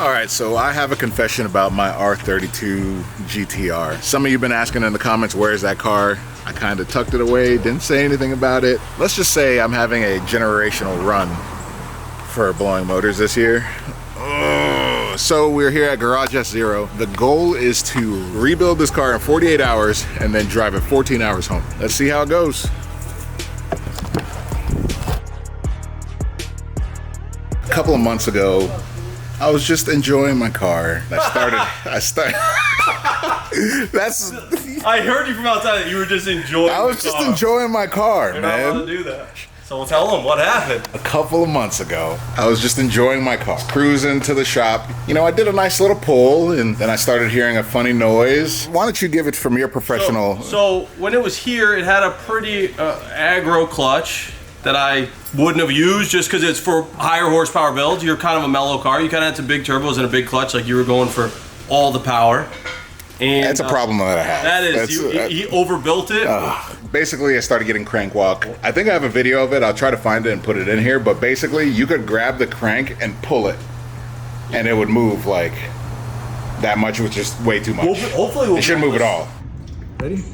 Alright, so I have a confession about my R32 GTR. Some of you have been asking in the comments, where's that car? I kind of tucked it away, didn't say anything about it. Let's just say I'm having a generational run for blowing motors this year. So we're here at Garage S0. The goal is to rebuild this car in 48 hours and then drive it 14 hours home. Let's see how it goes. A couple of months ago, I was just enjoying my car. I heard you from outside that you were just enjoying I was just enjoying my car, You're man. not allowed to do that. So tell them what happened. A couple of months ago, I was just enjoying my car, cruising to the shop. You know, I did a nice little pull, and then I started hearing a funny noise. Why don't you give it from your professional... So when it was here, it had a pretty aggro clutch that I wouldn't have used just because it's for higher horsepower builds. You're kind of a mellow car. You kind of had some big turbos and a big clutch, like you were going for all the power. And that's a problem that I have. That is, he overbuilt it. Basically, I started getting crank walk. I think I have a video of it. I'll try to find it and put it in here. But basically, you could grab the crank and pull it, and it would move like that much, which is way too much. Hopefully, it shouldn't move at all. Ready?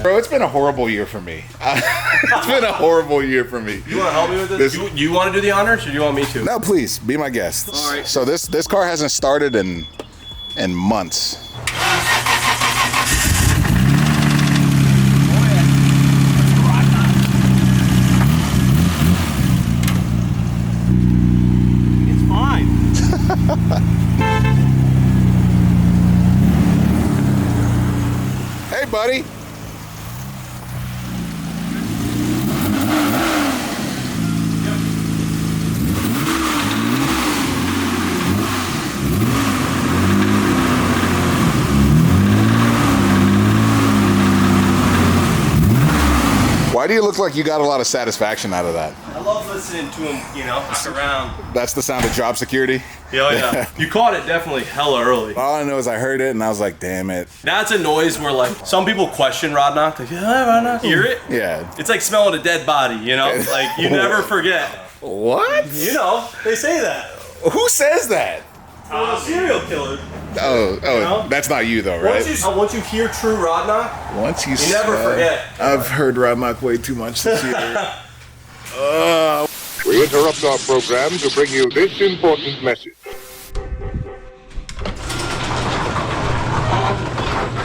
Bro, it's been a horrible year for me. It's been a horrible year for me. You want to help me with this? You want to do the honors, or do you want me to? No, please, be my guest. All right. So this car hasn't started in months. It's fine. Hey, buddy. Why do you look like you got a lot of satisfaction out of that? I love listening to him, you know, fuck around. That's the sound of job security? Yeah. You caught it definitely hella early. All I know is I heard it and I was like, damn it. That's a noise where like some people question rod knock. Like, yeah, rod knock. Hear it? Yeah. It's like smelling a dead body, you know? Like you never forget. What? You know, they say that. Who says that? Serial killer. Oh, You know? that's not you though, right? Once you hear true rod knock, you never forget. I've heard rod knock way too much this year. We interrupt our program to bring you this important message.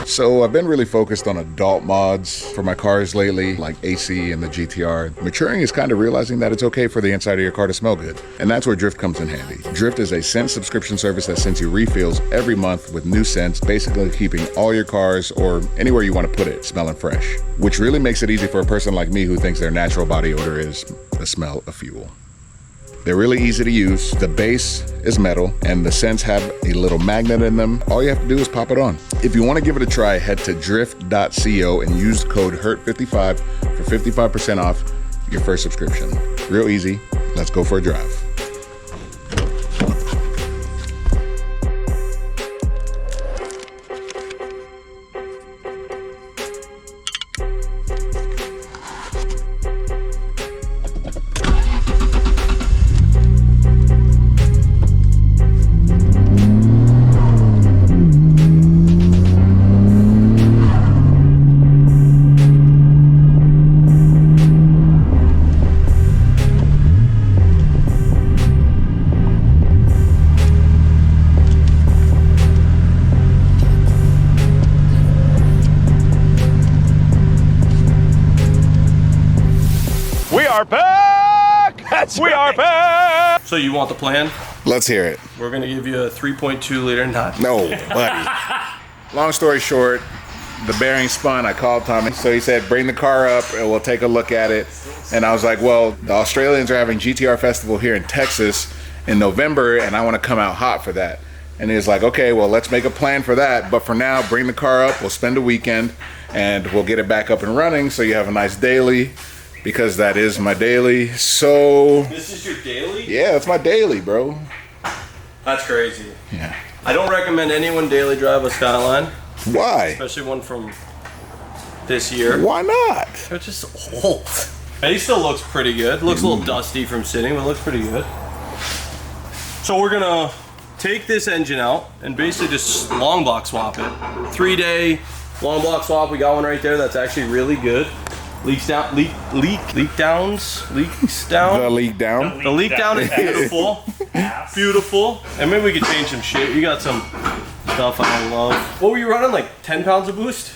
So I've been really focused on adult mods for my cars lately, like AC and the GTR. Maturing is kind of realizing that it's okay for the inside of your car to smell good. And that's where Drift comes in handy. Drift is a scent subscription service that sends you refills every month with new scents, basically keeping all your cars or anywhere you want to put it smelling fresh. Which really makes it easy for a person like me who thinks their natural body odor is the smell of fuel. They're really easy to use. The base is metal and the scents have a little magnet in them. All you have to do is pop it on. If you want to give it a try, head to drift.co and use code HERT55 for 55% off your first subscription. Real easy. Let's go for a drive. we are back! We are back! So you want the plan? Let's hear it. We're gonna give you a 3.2 liter nut. No, buddy. Long story short, the bearing spun. I called Tommy. So he said, bring the car up and we'll take a look at it. And I was like, well, the Australians are having GTR Festival here in Texas in November and I want to come out hot for that. And he was like, okay, well, let's make a plan for that. But for now, bring the car up. We'll spend a weekend and we'll get it back up and running so you have a nice daily, because that is my daily. So this is your daily? Yeah, that's my daily, bro. That's crazy. Yeah. I don't recommend anyone daily drive a Skyline. Why? Especially one from this year. Why not? They're just old. Base still looks pretty good. Looks a little dusty from sitting, but it looks pretty good. So we're gonna take this engine out and basically just long block swap it. 3-day long block swap. We got one right there that's actually really good. Leaks down. The leak down. The leak down is beautiful. Beautiful. And maybe we could change some shit. You got some stuff I don't love. What were you running? Like 10 pounds of boost?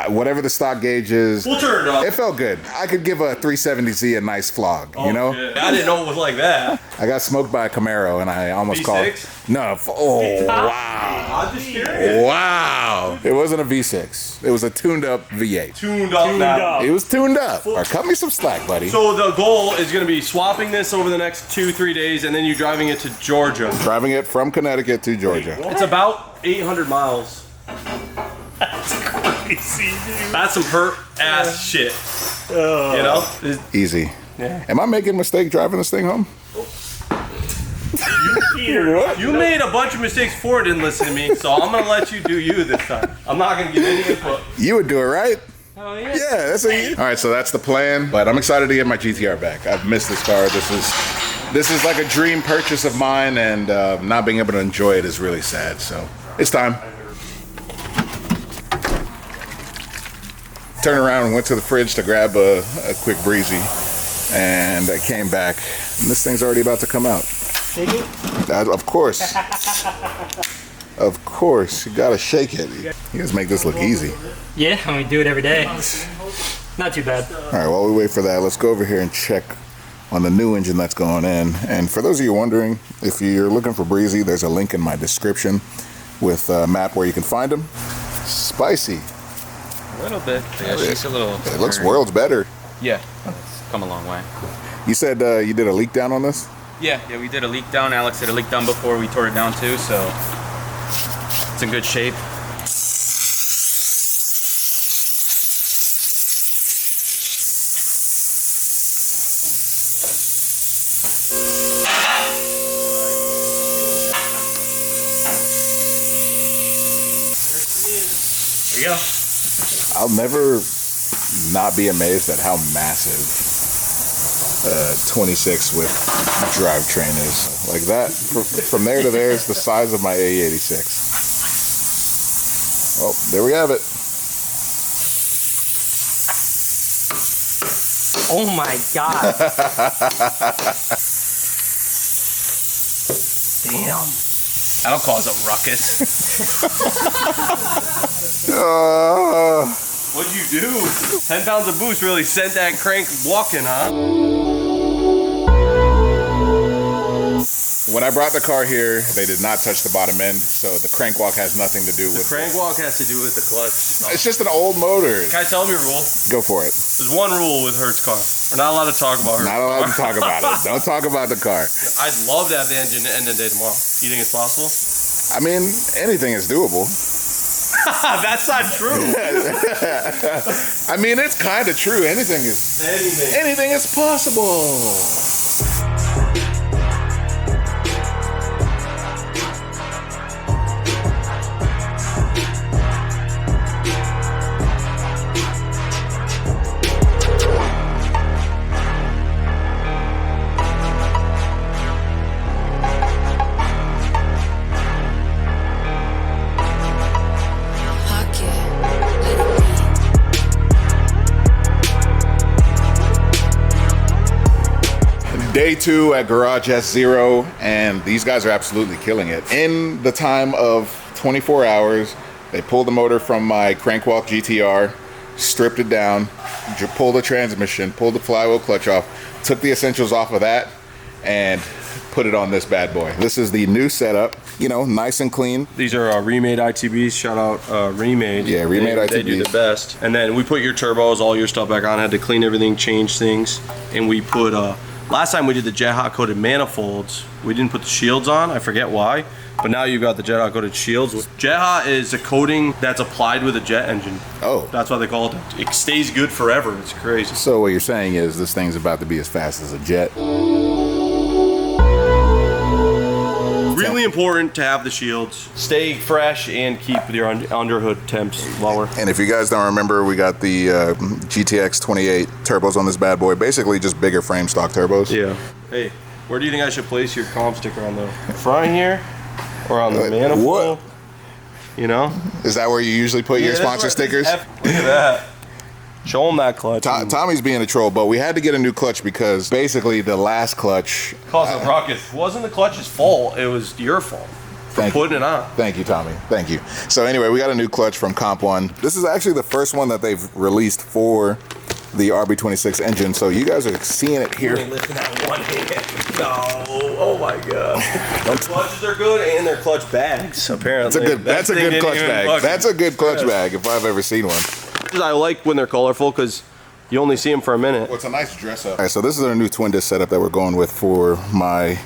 Whatever the stock gauge is. We'll turn it up. It felt good. I could give a 370Z a nice flog, you know? Shit. I didn't know it was like that. I got smoked by a Camaro and I almost V6? called. No. Oh, wow. I'm just curious. Wow. It wasn't a V6. It was a tuned up V8. Tuned up now. It was tuned up. Or cut me some slack, buddy. So the goal is going to be swapping this over the next 2-3 days, and then you driving it to Georgia. Driving it from Connecticut to Georgia. It's about 800 miles. That's crazy, dude. That's some hurt ass shit. You know? Easy. Yeah. Am I making a mistake driving this thing home? You made a bunch of mistakes before, didn't listen to me, so I'm going to let you do you this time. I'm not going to give any input. You would do it, right? Oh, yeah. Yeah, that's a. All right, so that's the plan. But I'm excited to get my GTR back. I've missed this car. This is like a dream purchase of mine, and not being able to enjoy it is really sad. So it's time. Turned around and went to the fridge to grab a quick breezy, and I came back, and this thing's already about to come out. Of course. Of course, you gotta shake it. You guys make this look easy. Yeah, and we do it every day. Not too bad. All right, while we wait for that, let's go over here and check on the new engine that's going in. And for those of you wondering, if you're looking for Breezy, there's a link in my description with a map where you can find them. Spicy. A little bit. Yeah, she's a little. It looks worlds better. Yeah, it's come a long way. You said you did a leak down on this? Yeah, we did a leak down. Alex did a leak down before we tore it down too, so it's in good shape. There you go. I'll never not be amazed at how massive 26 with drivetrain is. Like that, from there to there is the size of my A86. Oh, there we have it. Oh my god. Damn. That'll cause a ruckus. What'd you do? 10 pounds of boost really sent that crank walking, huh? When I brought the car here, they did not touch the bottom end, so the crank walk has nothing to do with The crank walk has to do with the clutch. It's just an old motor. Can I tell them your rule? Go for it. There's one rule with Hertz car. We're not allowed to talk about Hertz. Not allowed to talk about it. Don't talk about the car. I'd love to have the engine end of the day tomorrow. You think it's possible? I mean, anything is doable. That's not true. I mean, it's kind of true. Anything is possible. Day 2 at Garage S0, and these guys are absolutely killing it. In the time of 24 hours, they pulled the motor from my Crankwalk GTR, stripped it down, pulled the transmission, pulled the flywheel clutch off, took the essentials off of that, and put it on this bad boy. This is the new setup, you know, nice and clean. These are Remade ITBs. Shout out Remade. Yeah, Remade ITBs. They do the best. And then we put your turbos, all your stuff back on. Had to clean everything, change things, and we put. Last time we did the jet hot coated manifolds, we didn't put the shields on. I forget why, but now you've got the jet hot coated shields. Jet hot is a coating that's applied with a jet engine. Oh. That's why they call it. It stays good forever. It's crazy. So what you're saying is this thing's about to be as fast as a jet. Really extremely important to have the shields. Stay fresh and keep your underhood temps lower. And if you guys don't remember, we got the GTX 28 turbos on this bad boy. Basically just bigger frame stock turbos. Yeah. Hey, where do you think I should place your comp sticker on the front here? Or on the manifold? What? You know? Is that where you usually put your sponsor stickers? Look at that. Show them that clutch. Tommy's being a troll, but we had to get a new clutch because basically the last clutch caused a ruckus. It wasn't the clutch's fault. It was your fault for putting it on. Thank you, Tommy. Thank you. So anyway, we got a new clutch from Comp One. This is actually the first one that they've released for the RB26 engine. So you guys are seeing it here. Lifting that one hand. No. Oh my god. Clutches are good and they're clutch bags. Apparently. That's a good clutch bag. That's a good clutch bag if I've ever seen one. I like when they're colorful because you only see them for a minute. Well, it's a nice dress up. All right, so this is our new twin disc setup that we're going with for my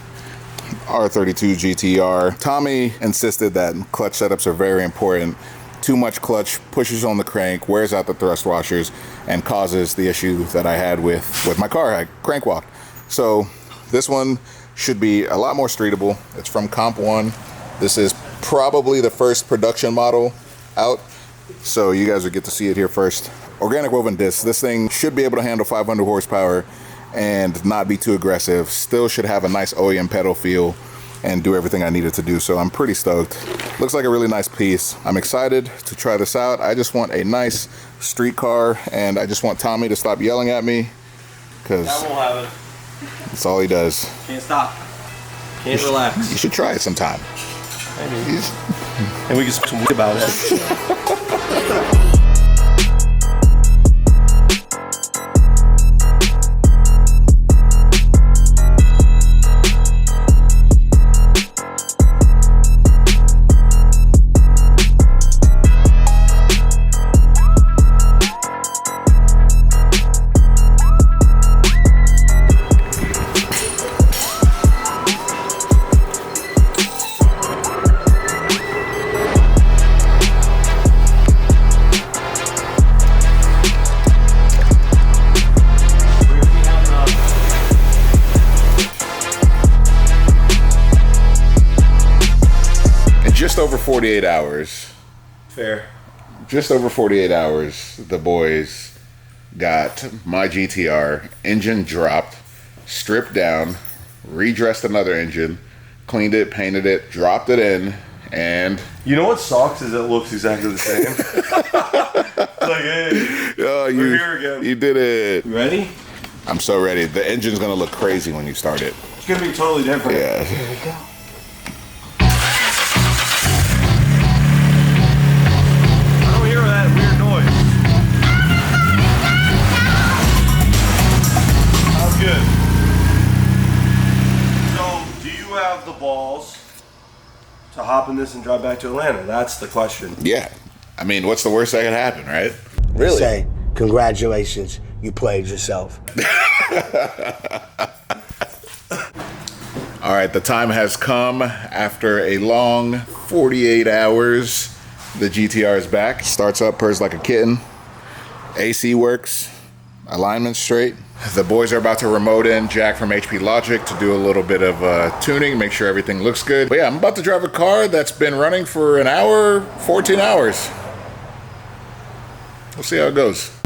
R32 GTR. Tommy insisted that clutch setups are very important. Too much clutch pushes on the crank, wears out the thrust washers, and causes the issue that I had with my car. I crank walked. So this one should be a lot more streetable. It's from Comp One. This is probably the first production model out. So you guys will get to see it here first. Organic woven disc. This thing should be able to handle 500 horsepower and not be too aggressive. Still should have a nice OEM pedal feel and do everything I needed to do. So I'm pretty stoked. Looks like a really nice piece. I'm excited to try this out. I just want a nice street car and I just want Tommy to stop yelling at me because That won't have it. That's all he does. Can't stop. Can't relax. You should try it sometime. Maybe. And we can speak about it. Just over 48 hours. Fair. Just over 48 hours, the boys got my GTR, engine dropped, stripped down, redressed another engine, cleaned it, painted it, dropped it in, and... You know what sucks is it looks exactly the same. Like, hey, we're here again. You did it. You ready? I'm so ready. The engine's gonna look crazy when you start it. It's gonna be totally different. Yeah. Here we go. Have the balls to hop in this and drive back to Atlanta? That's the question. Yeah. I mean, what's the worst that could happen, right? Really? Say, congratulations, you played yourself. All right, the time has come. After a long 48 hours, the GTR is back. Starts up, purrs like a kitten. AC works, alignment's straight. The boys are about to remote in Jack from HP Logic to do a little bit of tuning, make sure everything looks good. But yeah, I'm about to drive a car that's been running for an hour, 14 hours. We'll see how it goes.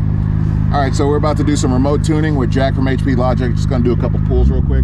All right, so we're about to do some remote tuning with Jack from HP Logic. Just gonna do a couple pulls real quick.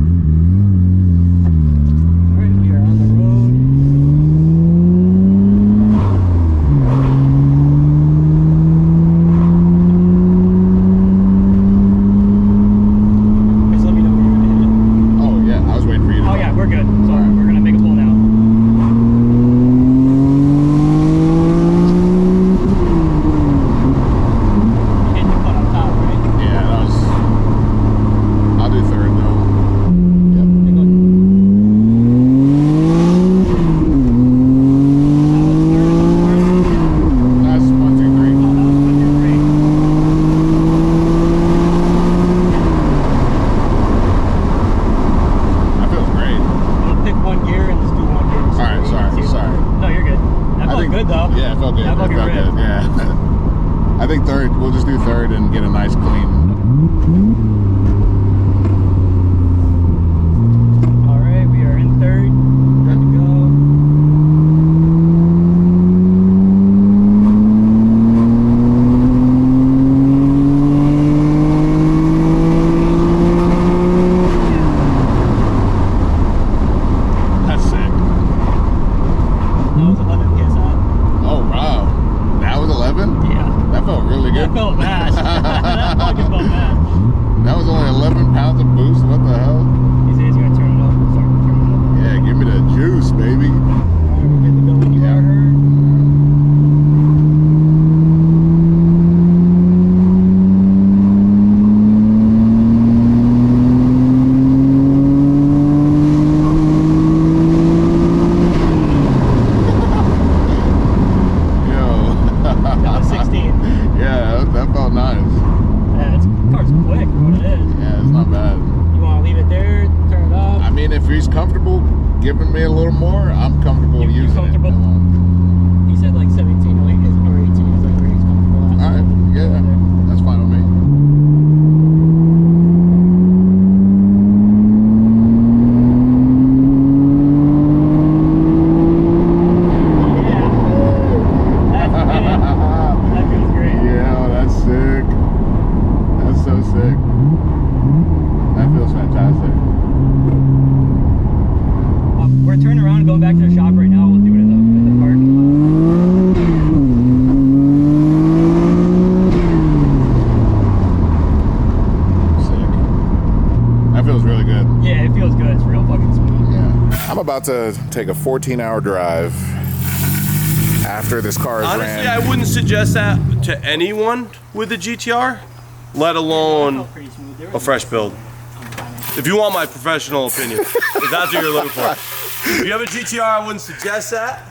I think third, we'll just do third and get a nice clean. All right, we are in third. Good to go. I'm comfortable You're using comfortable? it. He said like 17 or 18 is like where he's comfortable at. All right, yeah, that's fine with me. That feels great. Yeah, that's sick. That's so sick. That feels fantastic. We're turning around and going back to the shop right now. We'll do it in the parking Sick. That feels really good. lot. Yeah, it feels good. It's real fucking smooth. Yeah. I'm about to take a 14-hour drive after this car is Honestly, ran. I wouldn't suggest that to anyone with a GTR, let alone Pretty smooth. There a was fresh build. If you want my professional opinion, if that's what you're looking for. If you have a GTR, I wouldn't suggest that.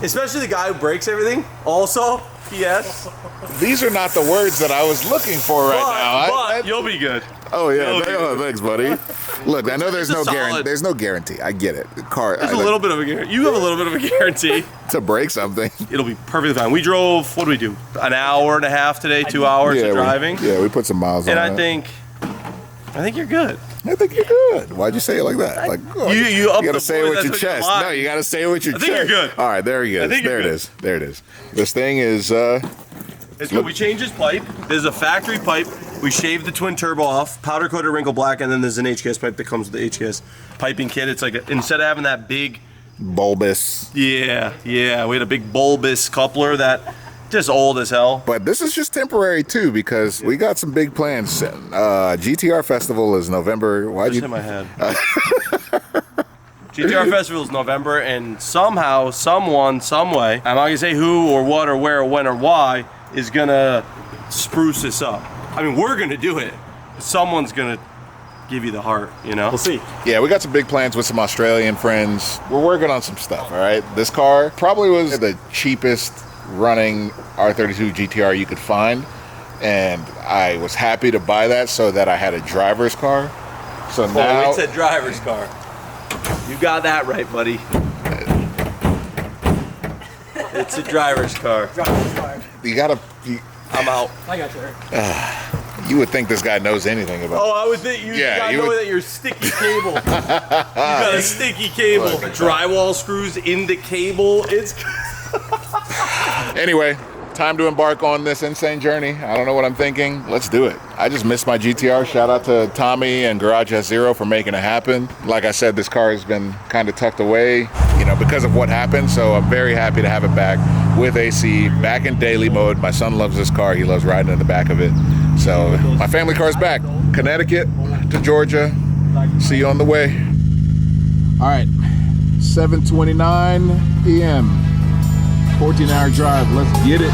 Especially the guy who breaks everything. Also, yes. These are not the words that I was looking for right now. But you'll be good. Oh yeah, You'll be good. thanks, buddy. Look, I know there's It's no a solid- guarantee. There's no guarantee. I get it. The car. There's a little bit of a guarantee. You have a little bit of a guarantee. to break something. It'll be perfectly fine. We drove, what did we do? An hour and a half today, 2 hours of driving. We put some miles And on I it. think you're good. I think you're good. Why'd you say it like that? Like You up gotta the say it voice, with your that's what you chest. like. No, you gotta say it with your I chest. think you're good. All right, there he is. I think you're There it good. is. There it is. This thing is It's good. We changed his pipe. There's a factory pipe. We shaved the twin turbo off, powder coated wrinkle black, and then there's an HKS pipe that comes with the HKS piping kit. It's like instead of having that big, bulbous. yeah, we had a big bulbous coupler that just old as hell. But this is just temporary too because we got some big plans. GTR Festival is November. Why'd Just you? hit my head. GTR Festival is November, and somehow, someone, some way, I'm not gonna say who or what or where or when or why, is gonna spruce this up. I mean, we're gonna do it. Someone's gonna give you the heart, you know? We'll see. Yeah, we got some big plans with some Australian friends. We're working on some stuff, all right? This car probably was the cheapest running R32 GTR you could find, and I was happy to buy that so that I had a driver's car. So now... Oh, it's a driver's car. You got that right, buddy. It's a driver's car. You gotta... I'm out. I got you. You would think this guy knows anything about... Oh, I would think you gotta know that you're sticky cable. You got a sticky cable. Drywall screws in the cable. It's... Anyway, time to embark on this insane journey. I don't know what I'm thinking. Let's do it. I just missed my GTR. Shout out to Tommy and Garage S0 for making it happen. Like I said, this car has been kind of tucked away, you know, because of what happened. So I'm very happy to have it back with AC, back in daily mode. My son loves this car. He loves riding in the back of it. So my family car's back. Connecticut to Georgia. See you on the way. All right, 7:29 p.m. 14-hour drive. Let's get it.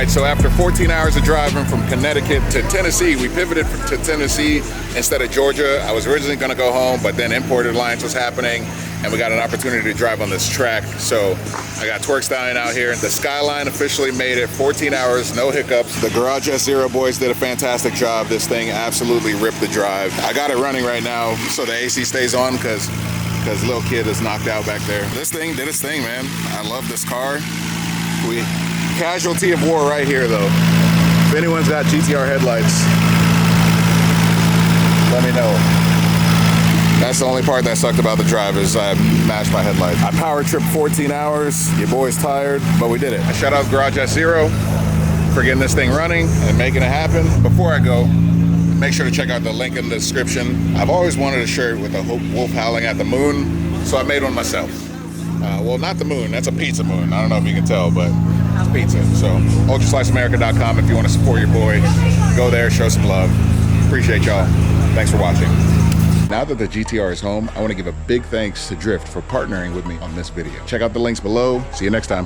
So after 14 hours of driving from Connecticut to Tennessee, we pivoted to Tennessee instead of Georgia. I was originally gonna go home, but then Import Alliance was happening and we got an opportunity to drive on this track. So I got Twerk Stallion out here. The Skyline officially made it, 14 hours, no hiccups. The Garage S0 boys did a fantastic job. This thing absolutely ripped the drive. I got it running right now so the AC stays on because little kid is knocked out back there. This thing did its thing, man. I love this car. Casualty of war right here, though. If anyone's got GTR headlights, let me know. That's the only part that sucked about the drive is I mashed my headlights. I power tripped 14 hours. Your boy's tired, but we did it. I shout out Garage S0 for getting this thing running and making it happen. Before I go, make sure to check out the link in the description. I've always wanted a shirt with a wolf howling at the moon, so I made one myself. Well, not the moon. That's a pizza moon. I don't know if you can tell, but it's pizza. So, ultrasliceamerica.com if you want to support your boy. Go there, show some love. Appreciate y'all. Thanks for watching. Now that the GTR is home, I want to give a big thanks to Drift for partnering with me on this video. Check out the links below. See you next time.